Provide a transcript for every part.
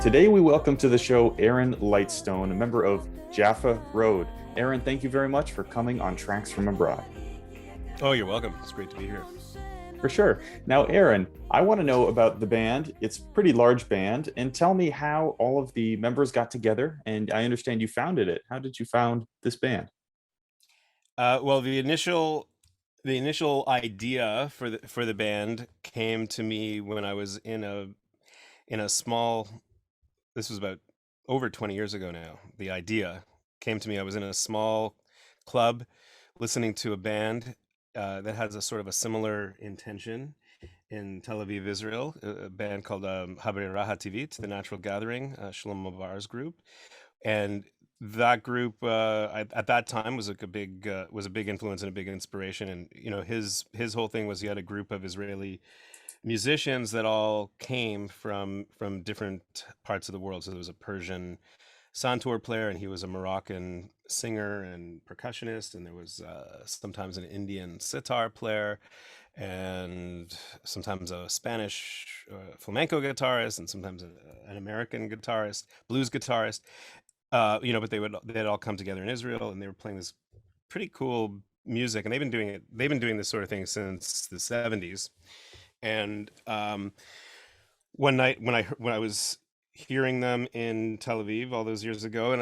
Today, we welcome to the show Aaron Lightstone, a member of Jaffa Road. Aaron, thank you very much for coming on Tracks from Abroad. Oh, you're welcome. It's great to be here. For sure. Now, Aaron, I want to know about the band. It's a pretty large band, and tell me how all of the members got together. And I understand you founded it. How did you found this band? Well, the initial idea for the band came to me when I was in a small. This was about over 20 years ago now. The idea came to me. I was in a small club listening to a band that has a sort of a similar intention in Tel Aviv, Israel. A band called Habre Rahativit, the Natural Gathering, Shlomo Bar's group. And that group at that time was like a big influence and a big inspiration. And his whole thing was he had a group of Israeli musicians that all came from different parts of the world. So there was a Persian santur player, and he was a Moroccan singer and percussionist, and there was sometimes an Indian sitar player, and sometimes a Spanish flamenco guitarist, and sometimes an American guitarist, blues guitarist. But they'd all come together in Israel, and they were playing this pretty cool music, and they've been doing this sort of thing since the 70s. And one night when I was hearing them in Tel Aviv all those years ago,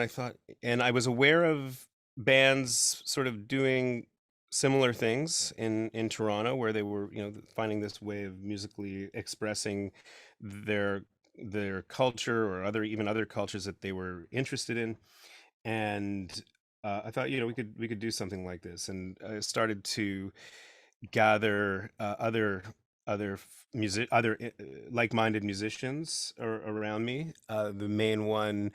and I was aware of bands sort of doing similar things in Toronto, where they were finding this way of musically expressing their their culture, or other cultures that they were interested in. And I thought, we could do something like this, and I started to gather other like-minded musicians around me. The main one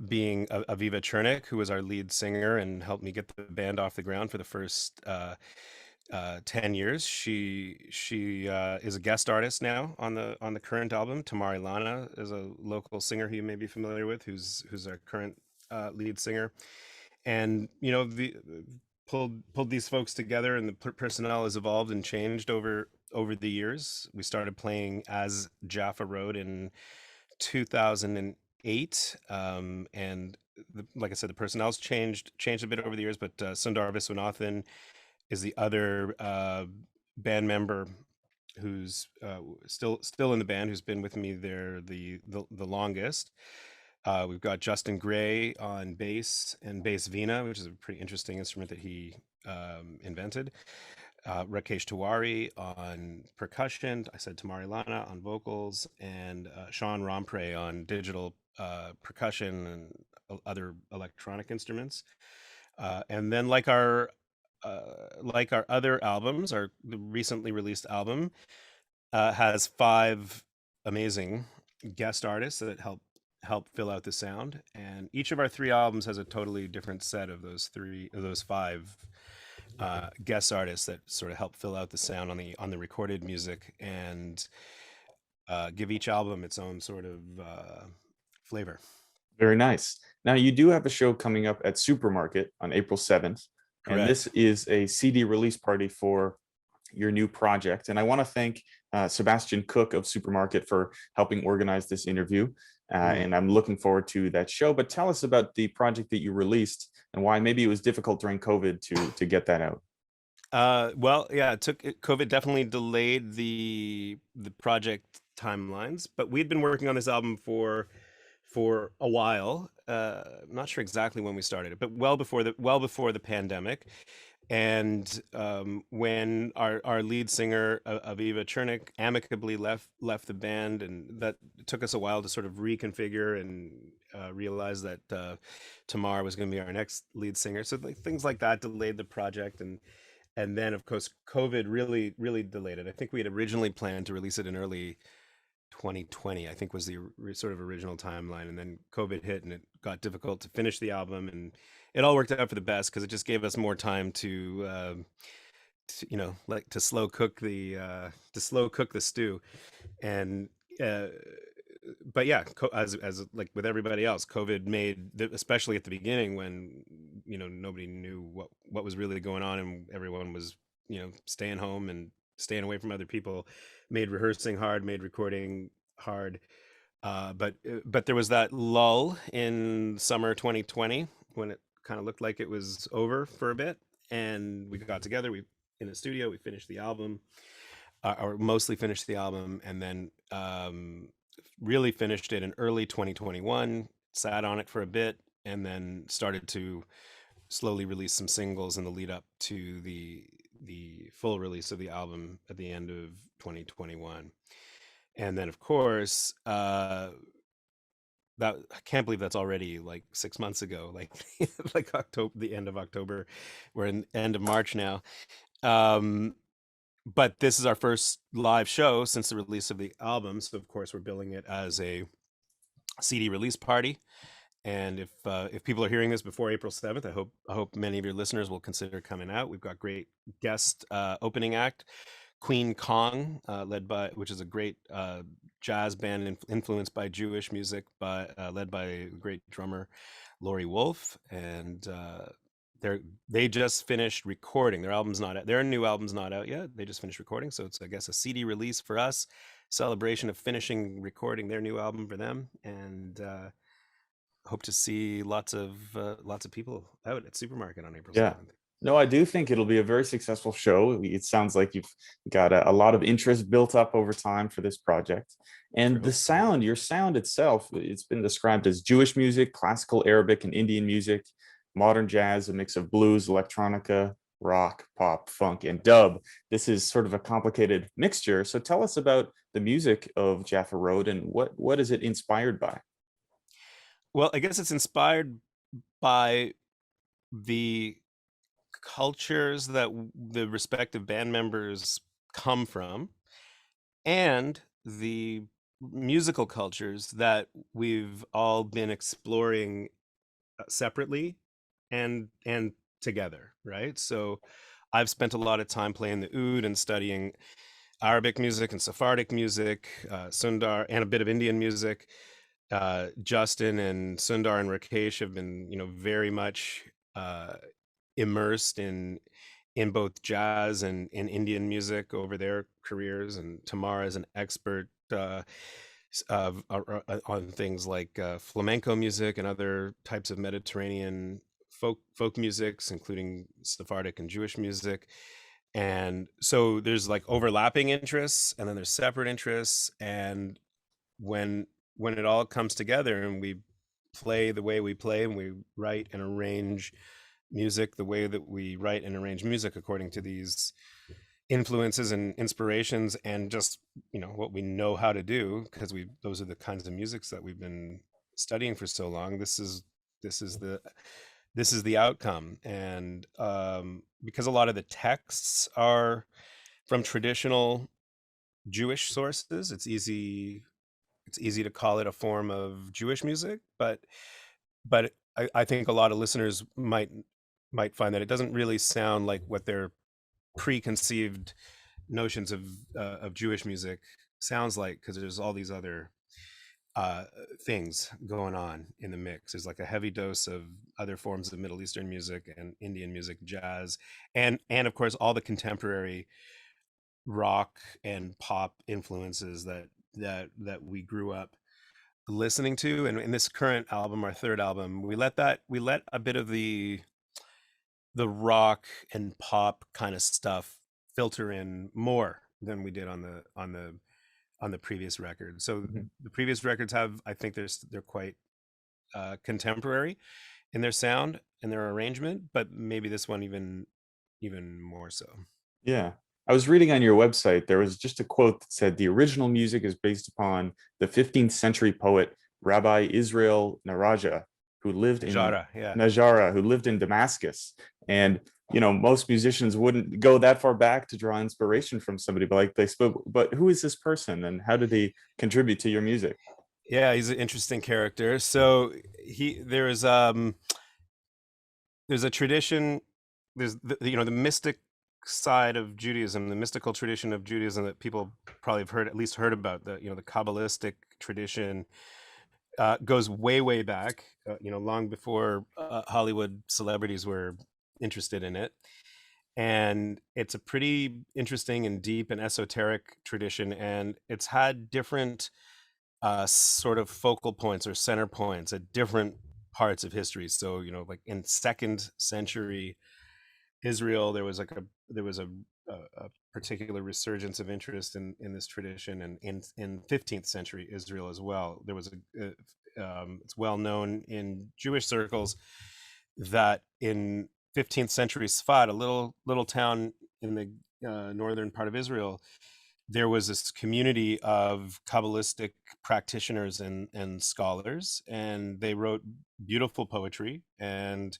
being Aviva Chernik, who was our lead singer and helped me get the band off the ground for the first 10 years. She is a guest artist now on the current album. Tamari Lana is a local singer who you may be familiar with, who's our current lead singer. And the pulled these folks together, and the personnel has evolved and changed over the years. We started playing as Jaffa Road in 2008, and like I said, the personnel's changed a bit over the years. But Sundar Viswanathan is the other band member who's still in the band, who's been with me there the longest. We've got Justin Gray on bass and bass vina, which is a pretty interesting instrument that he invented. Rakesh Tiwari on percussion. I said Tamari Lana on vocals, and Sean Rompre on digital percussion and other electronic instruments. And then, like our other albums, our recently released album has five amazing guest artists that help fill out the sound, and each of our three albums has a totally different set of those five guest artists that sort of help fill out the sound on the recorded music, and give each album its own sort of flavor. Very nice. Now, you do have a show coming up at Supermarket on April 7th, and this Correct. is a CD release party for your new project. And I want to thank Sebastian Cook of Supermarket for helping organize this interview. Mm. And I'm looking forward to that show. But tell us about the project that you released and why maybe it was difficult during COVID to get that out. Well, yeah, COVID definitely delayed the project timelines, but we'd been working on this album for a while. I'm not sure exactly when we started it, but well before the pandemic. And when our lead singer Aviva Chernik amicably left the band, and that took us a while to sort of reconfigure and realize that Tamar was going to be our next lead singer. So like, things like that delayed the project, and then of course COVID really delayed it. I think we had originally planned to release it in early 2020, I think was the sort of original timeline, and then COVID hit, and it got difficult to finish the album, and it all worked out for the best because it just gave us more time like to slow cook the stew. And uh, but yeah, as like with everybody else, COVID especially at the beginning, when nobody knew what was really going on, and everyone was staying home and staying away from other people, made rehearsing hard, made recording hard. But there was that lull in summer 2020 when it kind of looked like it was over for a bit, and we got together. We in the studio. We finished the album, or mostly finished the album, and then really finished it in early 2021. Sat on it for a bit, and then started to slowly release some singles in the lead up to the full release of the album at the end of 2021. And then, of course, that I can't believe that's already like 6 months ago, like like October, the end of October. We're in end of March now. Um, but this is our first live show since the release of the album, so of course we're billing it as a CD release party. And if people are hearing this before April 7th, I hope many of your listeners will consider coming out. We've got great guest opening act, Queen Kong, led by which is a great jazz band influenced by Jewish music, by led by a great drummer, Laurie Wolf, and they just finished recording. Their album's not out. Their new album's not out yet. They just finished recording, so it's, I guess, a CD release for us, celebration of finishing recording their new album for them, and hope to see lots of people out at Supermarket on April Yeah. 7th. No, I do think it'll be a very successful show. It sounds like you've got a lot of interest built up over time for this project. Sure And the hope so. Yeah. sound, your sound itself, it's been described as Jewish music, classical Arabic and Indian music, modern jazz, a mix of blues, electronica, rock, pop, funk, and dub. This is sort of a complicated mixture. So tell us about the music of Jaffa Road and what is it inspired by? Well, I guess it's inspired by the cultures that the respective band members come from, and the musical cultures that we've all been exploring separately and together, right? So I've spent a lot of time playing the oud and studying Arabic music and Sephardic music, Sundar, and a bit of Indian music. Justin and Sundar and Rakesh have been, very much uh, immersed in both jazz and in Indian music over their careers, and Tamara is an expert on things like flamenco music and other types of Mediterranean folk musics, including Sephardic and Jewish music. And so there's like overlapping interests, and then there's separate interests, and when when it all comes together and we play the way we play and we write and arrange music the way that we write and arrange music according to these influences and inspirations, and just what we know how to do, because we those are the kinds of musics that we've been studying for so long. This is the this is the outcome. And because a lot of the texts are from traditional Jewish sources, it's easy to call it a form of Jewish music, but I think a lot of listeners might find that it doesn't really sound like what their preconceived notions of Jewish music sounds like, because there's all these other uh, things going on in the mix. There's like a heavy dose of other forms of Middle Eastern music and Indian music, jazz, and of course all the contemporary rock and pop influences that we grew up listening to. And in this current album, our third album, we let a bit of the rock and pop kind of stuff filter in more than we did on the previous record. So Mhm. the previous records have, I think, they're quite contemporary in their sound and their arrangement, but maybe this one even more so. Yeah. I was reading on your website, there was just a quote that said the original music is based upon the 15th century poet Rabbi Israel Jara, yeah. Najara, who lived in Damascus. And most musicians wouldn't go that far back to draw inspiration from somebody, but like they spoke, but who is this person and how did he contribute to your music? Yeah, he's an interesting character. So there's a tradition, there's the mystic side of Judaism, the mystical tradition of Judaism that people probably have at least heard about. The Kabbalistic tradition goes way back, long before Hollywood celebrities were interested in it. And it's a pretty interesting and deep and esoteric tradition, and it's had different sort of focal points or center points at different parts of history. So, like in second century Israel, there was a particular resurgence of interest in this tradition, and in 15th century Israel as well. There was it's well known in Jewish circles that in 15th century Sfat, a little town in the northern part of Israel, there was this community of Kabbalistic practitioners and scholars, and they wrote beautiful poetry, and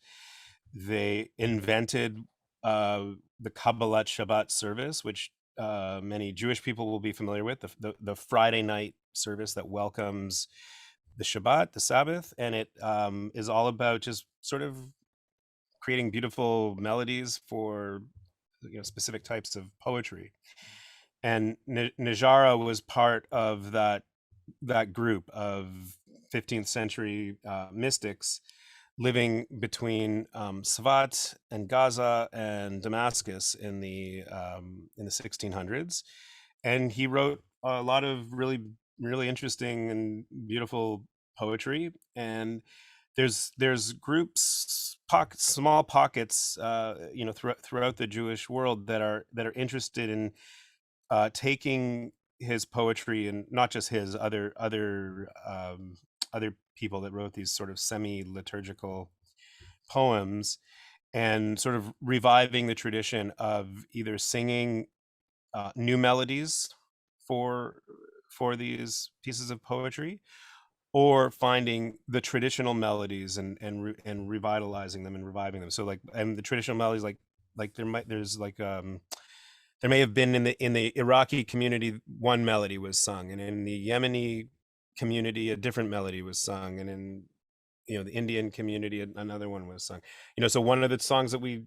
they invented uh, the Kabbalat Shabbat service, which many Jewish people will be familiar with, the Friday night service that welcomes the Shabbat, the Sabbath, and it is all about just sort of creating beautiful melodies for specific types of poetry. And Najara was part of that group of 15th century mystics living between Svat and Gaza and Damascus in the 1600s, and he wrote a lot of really interesting and beautiful poetry. And there's groups, small pockets, throughout the Jewish world that are interested in taking his poetry, and not just his, other people that wrote these sort of semi-liturgical poems, and sort of reviving the tradition of either singing new melodies for these pieces of poetry, or finding the traditional melodies and revitalizing them and reviving them. So, like, and the traditional melodies, like there may have been in the Iraqi community, one melody was sung, and in the Yemeni community a different melody was sung, and in the Indian community another one was sung. So one of the songs that we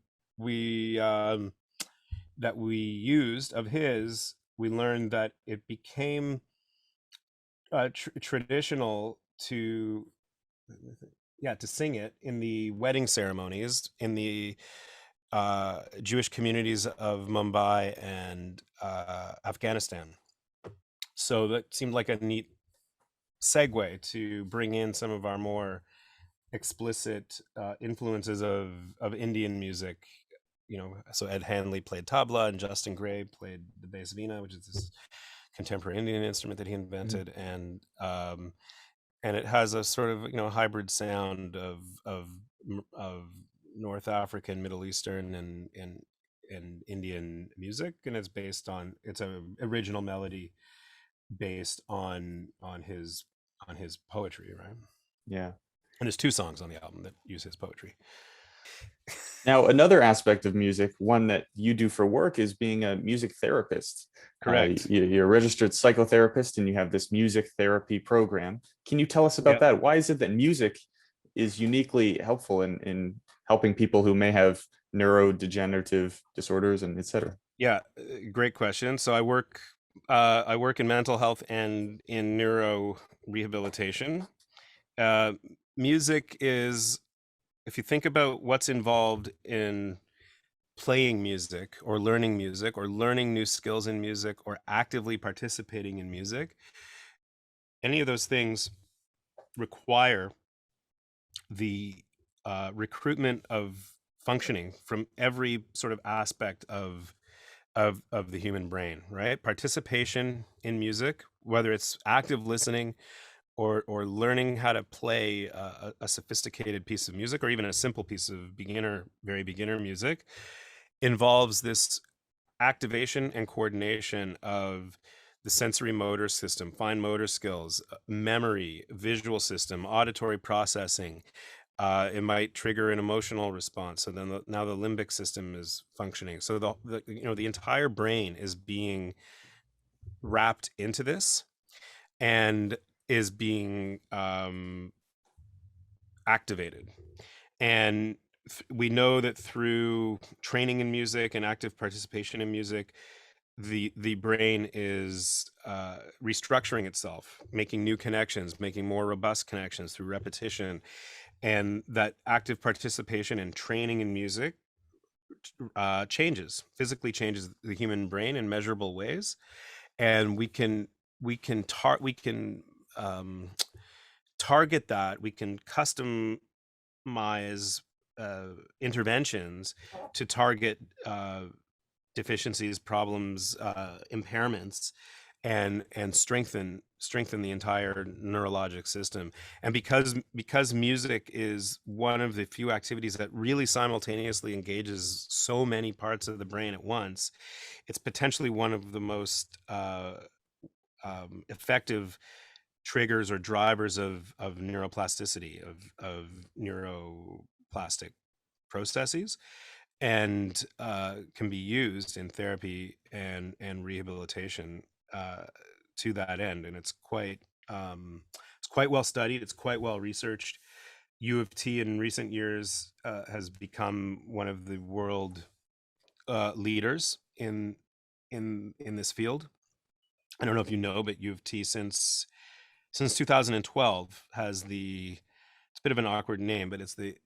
used of his, we learned that it became traditional to sing it in the wedding ceremonies in the Jewish communities of Mumbai and Afghanistan. So that seemed like a neat segue to bring in some of our more explicit influences of Indian music. So Ed Hanley played tabla, and Justin Gray played the bass vina, which is this contemporary Indian instrument that he invented. And it has a sort of hybrid sound of North African, Middle Eastern, and Indian music, and it's a original melody based on his poetry, right? Yeah. And there's two songs on the album that use his poetry. Now, another aspect of music, one that you do for work, is being a music therapist. Correct. You're a registered psychotherapist, and you have this music therapy program. Can you tell us about Yeah. that? Why is it that music is uniquely helpful in helping people who may have neurodegenerative disorders and etc.? Yeah, great question. So I work in mental health and in neuro rehabilitation. Uh, Music is, if you think about what's involved in playing music or learning new skills in music or actively participating in music, any of those things require the recruitment of functioning from every sort of aspect of the human brain, right? Participation in music, whether it's active listening or learning how to play a sophisticated piece of music, or even a simple piece of very beginner music, involves this activation and coordination of the sensory motor system, fine motor skills, memory, visual system, auditory processing. It might trigger an emotional response. So then now the limbic system is functioning. So the entire brain is being wrapped into this, and is being activated. And we know that through training in music and active participation in music, the brain is restructuring itself, making new connections, making more robust connections through repetition. And that active participation and training in music physically changes the human brain in measurable ways. And we can target that. We can customize uh, interventions to target deficiencies, problems, impairments, and strengthen the entire neurologic system. And because music is one of the few activities that really simultaneously engages so many parts of the brain at once, it's potentially one of the most effective triggers or drivers of neuroplasticity, of neuroplastic processes, and can be used in therapy and rehabilitation uh, to that end. And it's quite well studied. It's quite well researched. U of T in recent years has become one of the world leaders in this field. I don't know if you know, but U of T since 2012 has it's a bit of an awkward name, but it's the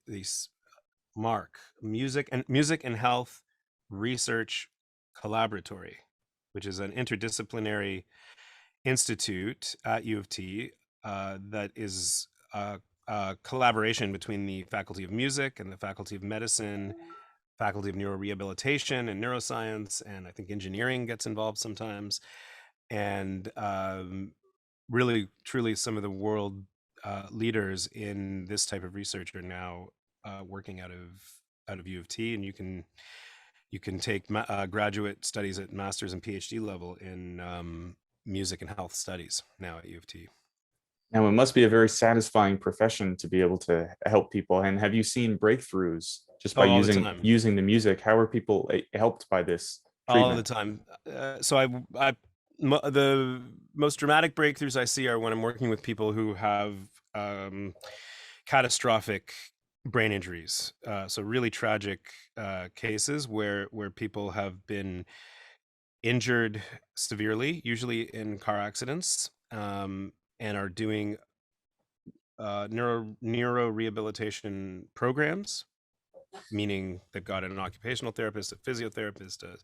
Mark Music and Health Research Collaboratory, which is an interdisciplinary institute at U of T that is a collaboration between the Faculty of Music and the Faculty of Medicine, Faculty of Neurorehabilitation and Neuroscience, and I think engineering gets involved sometimes. And really, truly, some of the world leaders in this type of research are now working out of U of T, and you can take graduate studies at master's and PhD level in music and health studies now at U of T. Now, it must be a very satisfying profession to be able to help people. And have you seen breakthroughs just by Oh, all the time, using the music? How are people helped by this all the treatment? time. So the most dramatic breakthroughs I see are when I'm working with people who have um, catastrophic brain injuries. So really tragic cases where people have been injured severely, usually in car accidents, and are doing neuro rehabilitation programs, meaning they've got an occupational therapist, a physiotherapist, a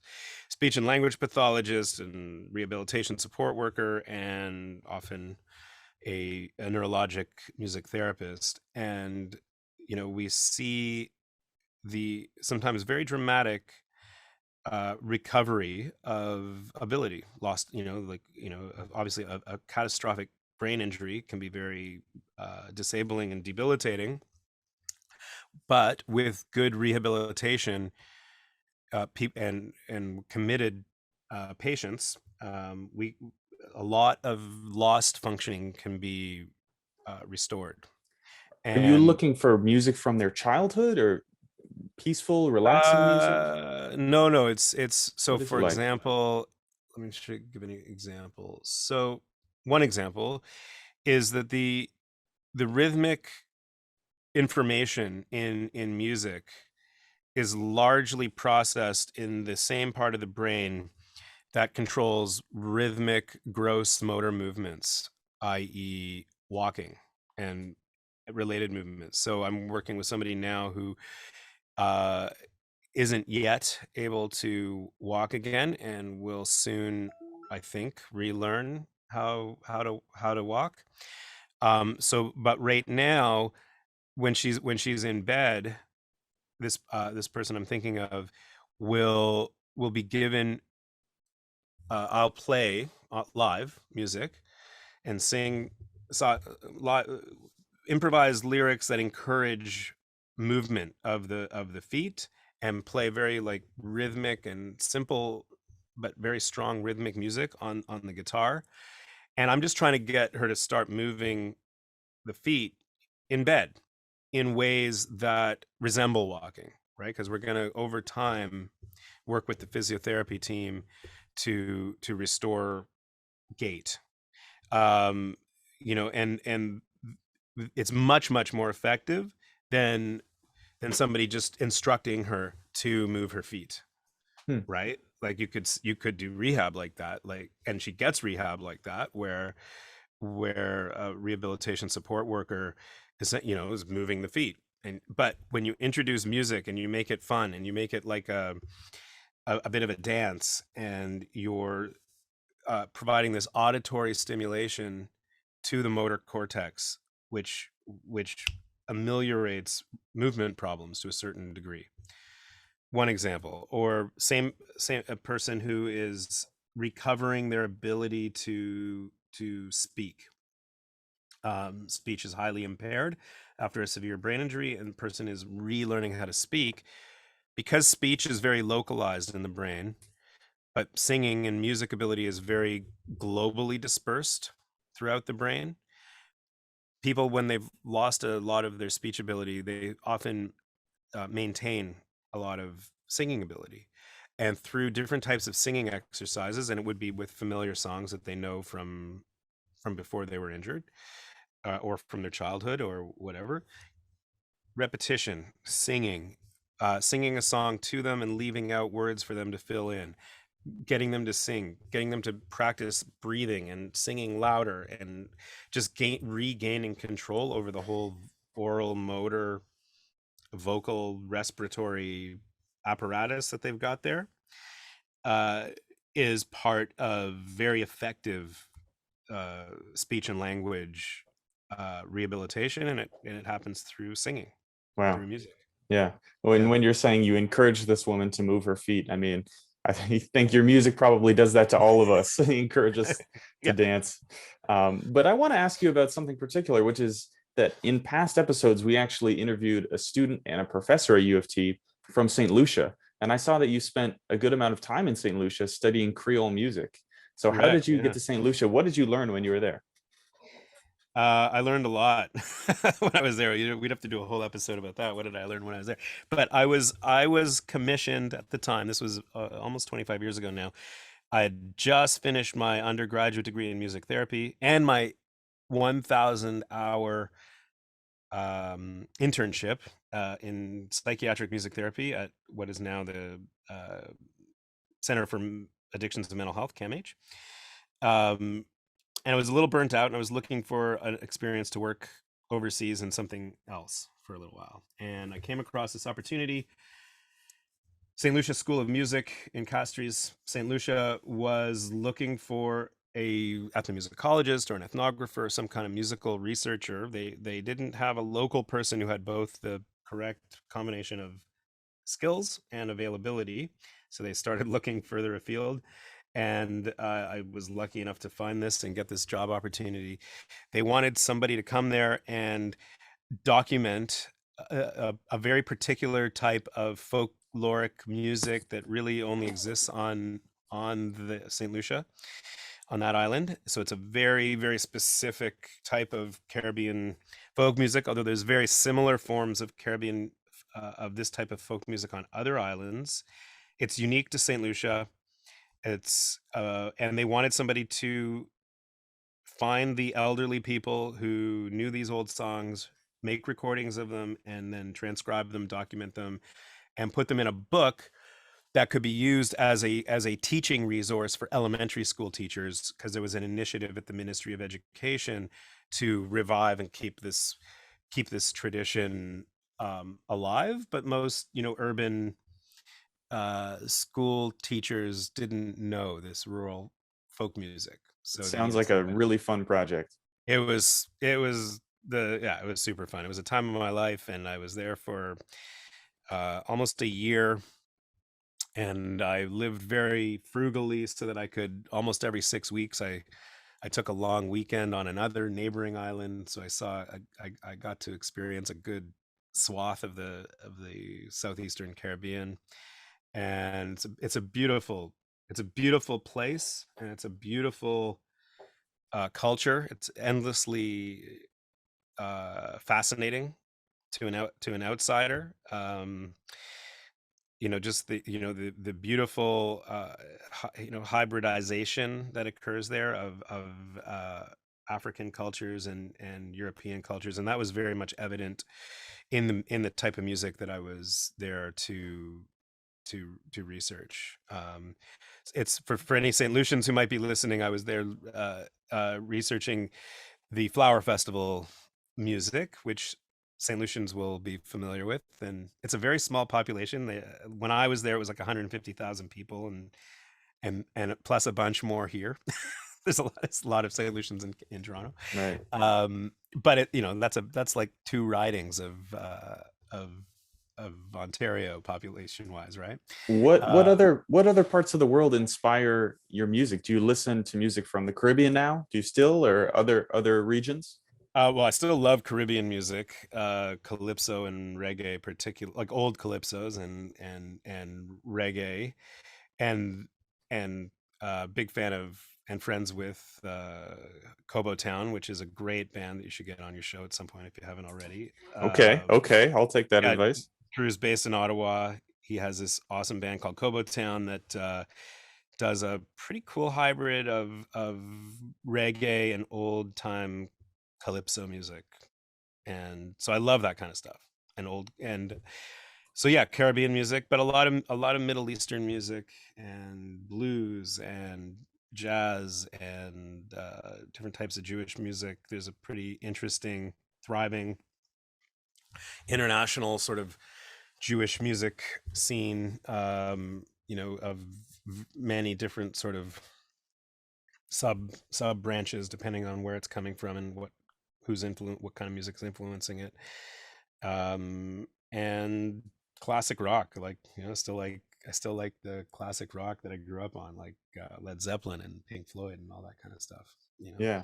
speech and language pathologist, and rehabilitation support worker, and often a neurologic music therapist. And we see the sometimes very dramatic recovery of ability lost. Obviously a catastrophic brain injury can be very disabling and debilitating, but with good rehabilitation and committed patients, we a lot of lost functioning can be restored. Are you And looking for music from their childhood or peaceful, relaxing music? no, no, it's so, What is it for like? example, let me give an example. So one example is that the rhythmic information in music is largely processed in the same part of the brain that controls rhythmic gross motor movements, i.e., walking and related movements. So I'm working with somebody now who uh, isn't yet able to walk again and will soon, I think, relearn how to walk. But right now, when she's in bed, this person I'm thinking of will be given. I'll play live music and sing so, li- improvised lyrics that encourage movement of the feet, and play very like rhythmic and simple but very strong rhythmic music on the guitar. And I'm just trying to get her to start moving the feet in bed in ways that resemble walking, right? Because we're going to over time work with the physiotherapy team to restore gait. um and it's much more effective than somebody just instructing her to move her feet, Hmm. right? Like you could do rehab like that, like, and she gets rehab like that where a rehabilitation support worker is moving the feet. And but when you introduce music and you make it fun and you make it like a bit of a dance, and you're providing this auditory stimulation to the motor cortex, which ameliorates movement problems to a certain degree. One example, or same a person who is recovering their ability to speak. Speech is highly impaired after a severe brain injury, and the person is relearning how to speak because speech is very localized in the brain, but singing and music ability is very globally dispersed throughout the brain. People, when they've lost a lot of their speech ability, they often maintain a lot of singing ability. And through different types of singing exercises, and it would be with familiar songs that they know from before they were injured, or from their childhood or whatever, repetition, singing a song to them and leaving out words for them to fill in, getting them to sing, getting them to practice breathing and singing louder, and just regaining control over the whole oral, motor, vocal, respiratory apparatus that they've got there, uh, is part of very effective speech and language rehabilitation, and it happens through singing, Wow. through music. Yeah. When Yeah. when you're saying you encourage this woman to move her feet, I mean, think your music probably does that to all of us. Encourage us to Yeah. dance. But I want to ask you about something particular, which is that in past episodes we actually interviewed a student and a professor at U of T from St. Lucia, and I saw that you spent a good amount of time in St. Lucia studying Creole music. So how did Correct. you get Yeah. to St. Lucia? What did you learn when you were there? I learned a lot when I was there. We'd have to do a whole episode about that. What did I learn when I was there? But I was commissioned at the time. This was almost 25 years ago now. I had just finished my undergraduate degree in music therapy and my 1,000 hour internship in psychiatric music therapy at what is now the Center for Addictions and Mental Health, CAMH. And I was a little burnt out, and I was looking for an experience to work overseas in something else for a little while. And I came across this opportunity. St. Lucia School of Music in Castries, St. Lucia, was looking for a ethnomusicologist or an ethnographer or some kind of musical researcher. They didn't have a local person who had both the correct combination of skills and availability, so they started looking further afield. And I was lucky enough to find this and get this job opportunity. They wanted somebody to come there and document a very particular type of folkloric music that really only exists on the St. Lucia, on that island. So it's a very, very specific type of Caribbean folk music, although there's very similar forms of Caribbean of this type of folk music on other islands. It's unique to St. Lucia. It's and they wanted somebody to find the elderly people who knew these old songs, make recordings of them, and then transcribe them, document them, and put them in a book that could be used as a teaching resource for elementary school teachers, because there was an initiative at the Ministry of Education to revive and keep this tradition alive. But most urban school teachers didn't know this rural folk music, It so they sounds needed like a somebody. really fun project. It was super fun. It was a time of my life, and I was there for almost a year, and I lived very frugally so that I could, almost every 6 weeks, I took a long weekend on another neighboring island, so I got to experience a good swath of the southeastern Caribbean. And it's a beautiful place, and it's a beautiful culture. It's endlessly fascinating to an outsider. Just the beautiful hybridization that occurs there of African cultures and European cultures, and that was very much evident in the type of music that I was there to research. It's for any St. Lucians who might be listening. I was there researching the Flower Festival music, which St. Lucians will be familiar with, and it's a very small population. When I was there, it was like 150,000 people, and plus a bunch more here. there's a lot of St. Lucians in Toronto. Right. But that's like two ridings of Ontario population wise, right? What Uh, other parts of the world inspire your music? Do you listen to music from the Caribbean now? Do you still, or other regions? well, I still love Caribbean music, calypso and reggae, particular like old calypsos and reggae, and and big fan of and friends with Kobo Town, which is a great band that you should get on your show at some point if you haven't already. Okay, okay, I'll take that Yeah, advice. Drew's based in Ottawa. He has this awesome band called Kobo Town that does a pretty cool hybrid of reggae and old time calypso music, and so I love that kind of stuff. And old and so yeah, Caribbean music, but a lot of Middle Eastern music and blues and jazz and different types of Jewish music. There's a pretty interesting, thriving international sort of Jewish music scene, of many different sort of sub branches, depending on where it's coming from and what kind of music is influencing it. And classic rock, like I still like the classic rock that I grew up on, like Led Zeppelin and Pink Floyd and all that kind of stuff. You Yeah,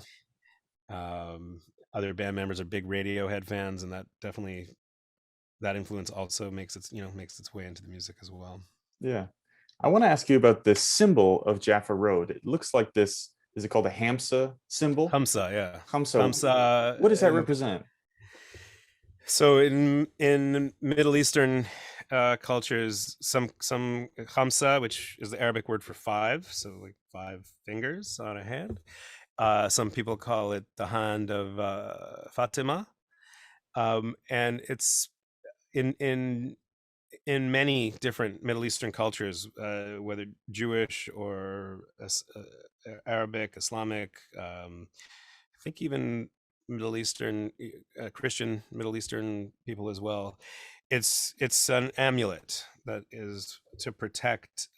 know, other band members are big Radiohead fans, and that influence also makes its way into the music as well. yeah. I want to ask you about the symbol of Jaffa Road. It looks like this. Is it called a Hamsa symbol? Hamsa, yeah. Hamsa. Hamsa, What does that and represent? so in Middle Eastern cultures, some Hamsa, which is the Arabic word for five, so like five fingers on a hand. Some people call it the hand of Fatima, and it's in many different Middle Eastern cultures, whether Jewish or Arabic, Islamic, I think even Middle Eastern, Christian Middle Eastern people as well. It's an amulet that is to protect,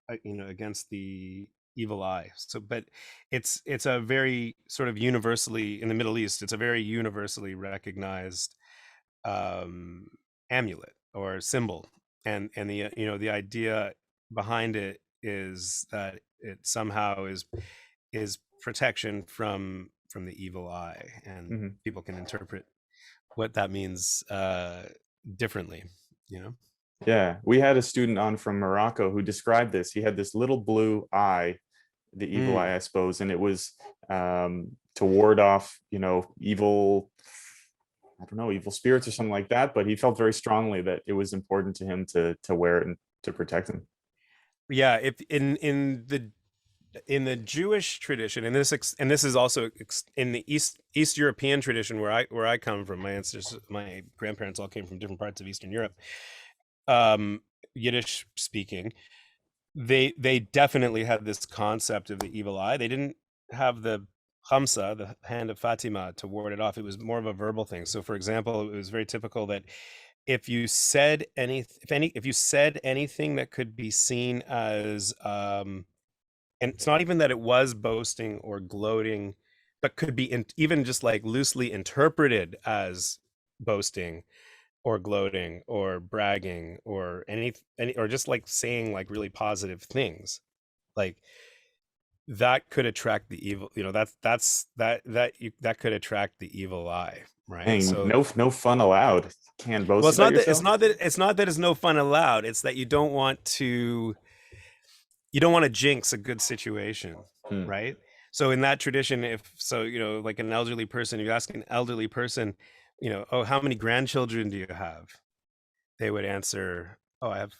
against the evil eye. So, but it's a very sort of universally in the Middle East. It's a very universally recognized um, amulet or symbol, and the idea behind it is that it somehow is protection from the evil eye, and Mhm. people can interpret what that means differently. You know. Yeah, we had a student on from Morocco who described this. He had this little blue eye, the evil Mm. eye, I suppose, and it was to ward off, evil, I don't know, evil spirits or something like that. But he felt very strongly that it was important to him to wear it and to protect him. Yeah, if in the Jewish tradition, and this is also in the East European tradition where I come from. My grandparents all came from different parts of Eastern Europe, um, Yiddish speaking. They definitely had this concept of the evil eye. They didn't have the Hamsa, the hand of Fatima, to ward it off. It was more of a verbal thing. So, for example, it was very typical that if you said anything that could be seen as and it's not even that it was boasting or gloating, but could be even just like loosely interpreted as boasting or gloating or bragging or any or just like saying like really positive things, like that could attract the evil. That could attract the evil eye, right? Dang, So, no fun allowed. Can't well, boast it's about not that it's yourself. not that it's not that it's no fun allowed. It's that you don't want to jinx a good situation, Hmm. right? So in that tradition, like an elderly person, you ask an elderly person, oh, how many grandchildren do you have? They would answer, oh, I have,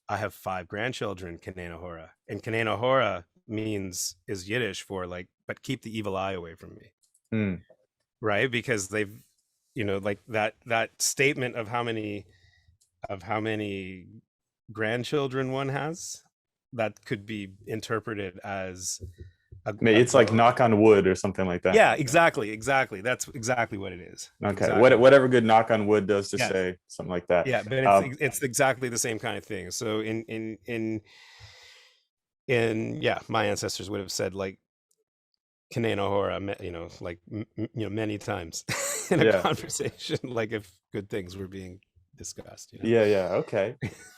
I have five grandchildren, Kanena Hora. And Kanena Hora is Yiddish for like, but keep the evil eye away from me, Hmm. right? Because they've, like that statement of how many grandchildren one has, that could be interpreted as It's like knock on wood or something like that. yeah, exactly, that's exactly what it is. Okay, Exactly. whatever good knock on wood does to Yeah, say something like that. yeah, but it's Um, it's exactly the same kind of thing. So in yeah, my ancestors would have said like Kanena like many times in a Yeah. conversation, like if good things were being discussed. Yeah, yeah. Okay.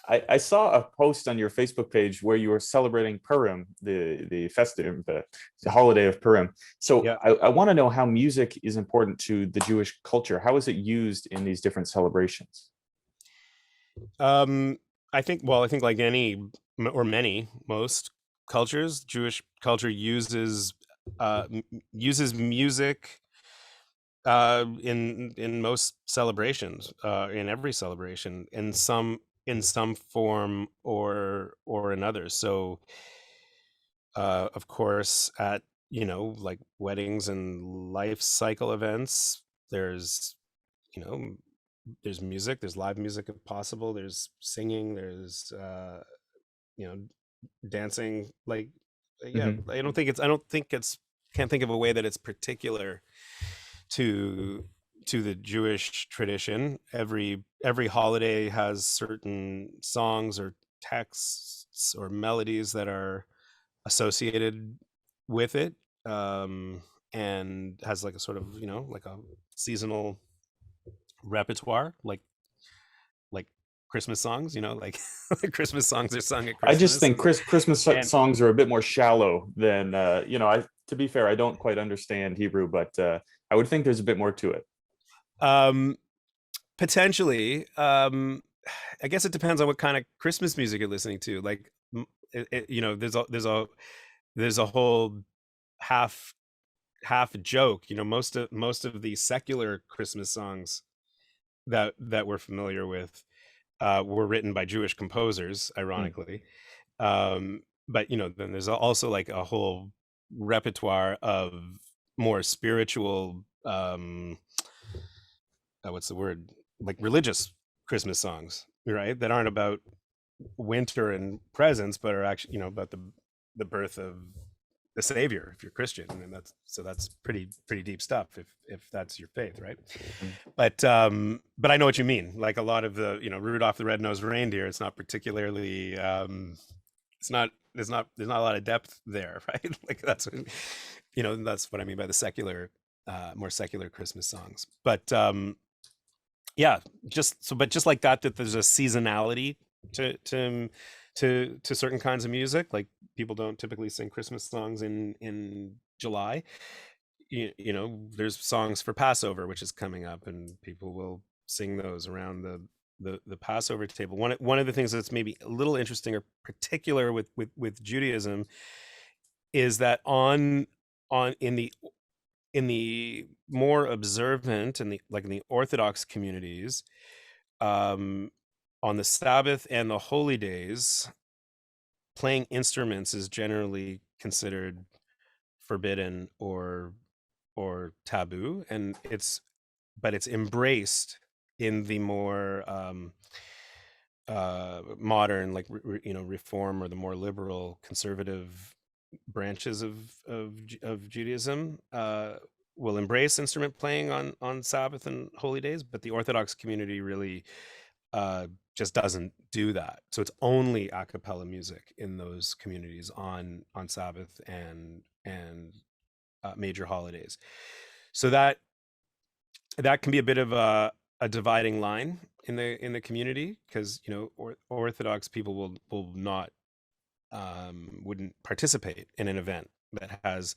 I saw a post on your Facebook page where you were celebrating Purim, the festive, the holiday of Purim. So Yeah. I want to know how music is important to the Jewish culture. How is it used in these different celebrations? Um, I think like or most cultures, Jewish culture uses music in most celebrations, in every celebration, in some form or another. So, of course, at like weddings and life cycle events, there's you know there's music, there's live music if possible, there's singing, there's you know dancing. Like, yeah, Hmm. I don't think it's can't think of a way that it's particular to the Jewish tradition. Every holiday has certain songs or texts or melodies that are associated with it, um, and has like a sort of like a seasonal repertoire, like Christmas songs. Like Christmas songs are sung at I just Christmas, think Christmas and songs are a bit more shallow than I to be fair, I don't quite understand Hebrew, but I would think there's a bit more to it. um, potentially. I guess it depends on what kind of Christmas music you're listening to. Like, there's a whole half joke. Most of the secular Christmas songs that we're familiar with were written by Jewish composers, Mm. ironically. But then there's also like a whole repertoire of more spiritual, what's the word? Like religious Christmas songs, right? That aren't about winter and presents, but are actually about the birth of the Savior if you're Christian, and that's pretty deep stuff if that's your faith, right? Mm. But I know what you mean. Like a lot of the Rudolph the Red-Nosed Reindeer, it's not particularly it's not there's not a lot of depth there, right? Like that's what I mean by the secular, more secular Christmas songs. But yeah, just like that there's a seasonality to certain kinds of music. Like, people don't typically sing Christmas songs in July. There's songs for Passover, which is coming up, and people will sing those around the Passover table. One of the things that's maybe a little interesting or particular with Judaism is that on in the more observant and in the Orthodox communities, um, on the Sabbath and the holy days, playing instruments is generally considered forbidden or taboo, and it's embraced in the more modern, like reform, or the more liberal conservative branches of Judaism, will embrace instrument playing on Sabbath and holy days, but the Orthodox community really just doesn't do that. So it's only a cappella music in those communities on Sabbath and major holidays. So that can be a bit of a dividing line in the community, because Orthodox people will not wouldn't participate in an event that has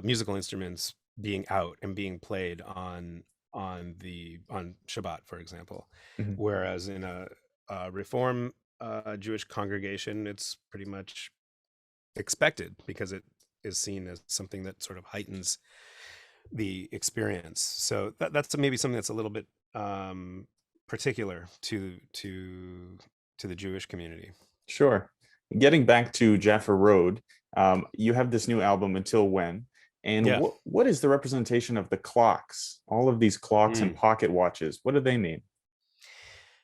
musical instruments being out and being played on Shabbat, for example. Mhm. Whereas in a Reform Jewish congregation, it's pretty much expected, because it is seen as something that sort of heightens the experience. So that's maybe something that's a little bit particular to the Jewish community. Sure. Getting back to Jaffa Road, you have this new album, Until When? And Yeah. what is the representation of the clocks? All of these clocks and Mm. pocket watches. What do they mean?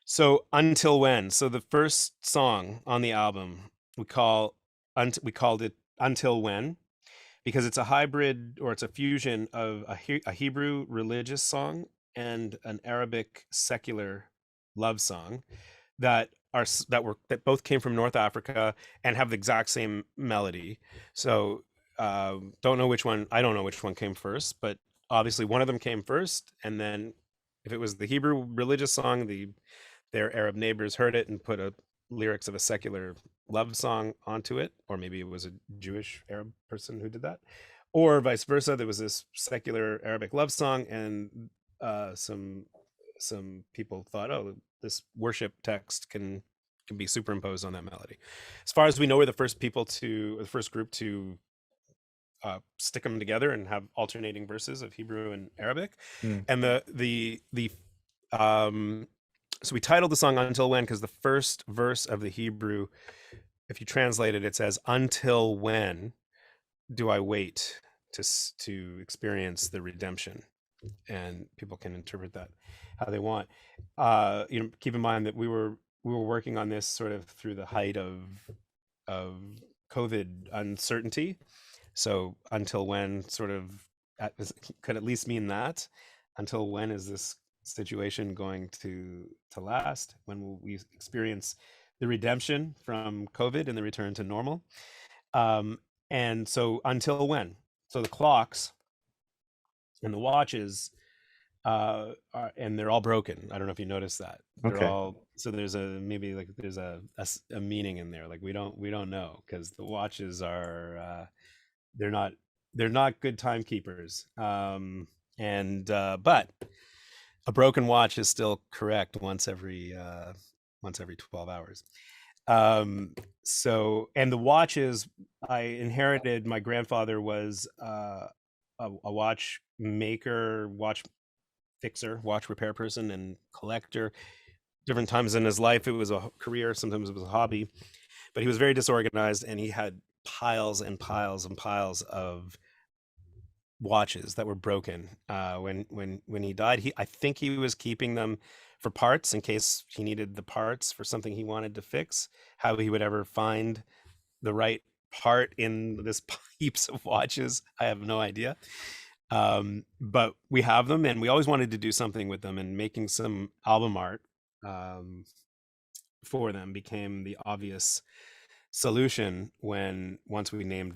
So, Until When? So the first song on the album we called it Until When, because it's a hybrid, or it's a fusion of a Hebrew religious song and an Arabic secular love song that both came from North Africa and have the exact same melody. So Don't know which one. I don't know which one came first, but obviously one of them came first, and then if it was the Hebrew religious song, their Arab neighbors heard it and put a lyrics of a secular love song onto it, or maybe it was a Jewish Arab person who did that, or vice versa. There was this secular Arabic love song, and some people thought, oh, this worship text can be superimposed on that melody. As far as we know, we're the first people to, the first group to stick them together and have alternating verses of Hebrew and Arabic. Mm, And the so we titled the song "Until When" because the first verse of the Hebrew, if you translate it, it says, "Until when do I wait to experience the redemption?" And people can interpret that how they want. Keep in mind that we were working on this sort of through the height of COVID uncertainty. So until when sort of could at least mean that. Until when is this situation going to last? When will we experience the redemption from COVID and the return to normal? Um, and so until when? So the clocks and the watches and they're all broken. I don't know if you noticed that. They're okay. all, so there's a maybe like there's a meaning in there. Like we don't know because the watches are they're not they're not good timekeepers. And but a broken watch is still correct once every 12 hours. Um, so, and the watches I inherited, my grandfather was a watch maker, watch fixer, watch repair person, and collector. Different times in his life, it was a career, sometimes it was a hobby, but he was very disorganized and he had piles and piles and piles of watches that were broken. When he died, I think he was keeping them for parts in case he needed the parts for something he wanted to fix. How he would ever find the right part in this heaps of watches, I have no idea. But we have them, and we always wanted to do something with them, and making some album art um, for them became the obvious solution when once we knew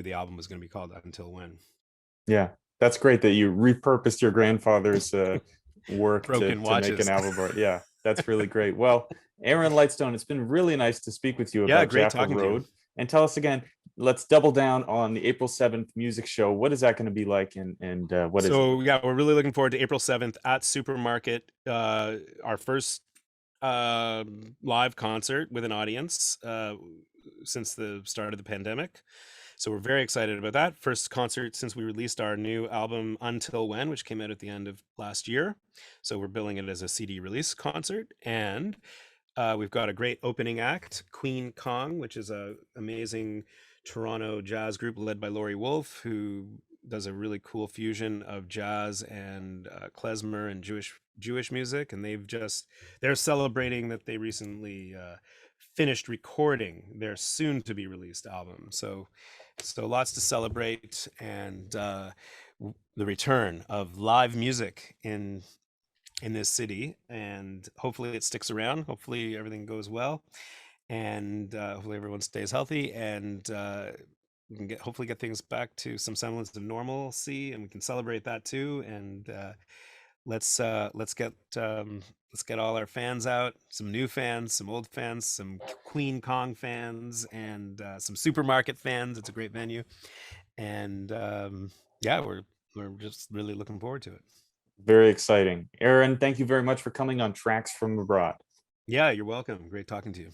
the album was going to be called Until When. Yeah, that's great that you repurposed your grandfather's work Broken to make an watches. album art. Yeah, that's really great. Well, Aaron Lightstone, it's been really nice to speak with you Yeah, about great Jaffa talking to you. Road. And tell us again, let's double down on the April 7th music show. What is that going to be like, and what is it? So yeah, we're really looking forward to April 7th at Supermarket. Our first live concert with an audience since the start of the pandemic. So we're very excited about that. First concert since we released our new album Until When, which came out at the end of last year. So we're billing it as a CD release concert. And we've got a great opening act, Queen Kong, which is a amazing Toronto jazz group led by Laurie Wolf, who does a really cool fusion of jazz and klezmer and Jewish music. And they're celebrating that they recently finished recording their soon to be released album. So lots to celebrate, and the return of live music in this city, and hopefully it sticks around. Hopefully everything goes well, and hopefully everyone stays healthy, and we can hopefully get things back to some semblance of normalcy, and we can celebrate that too. And let's uh, let's get um, let's get all our fans out, some new fans, some old fans, some Queen Kong fans, and some supermarket fans. It's a great venue, and yeah, we're just really looking forward to it. Very exciting. Aaron, thank you very much for coming on Tracks from Abroad. Yeah, you're welcome. Great talking to you.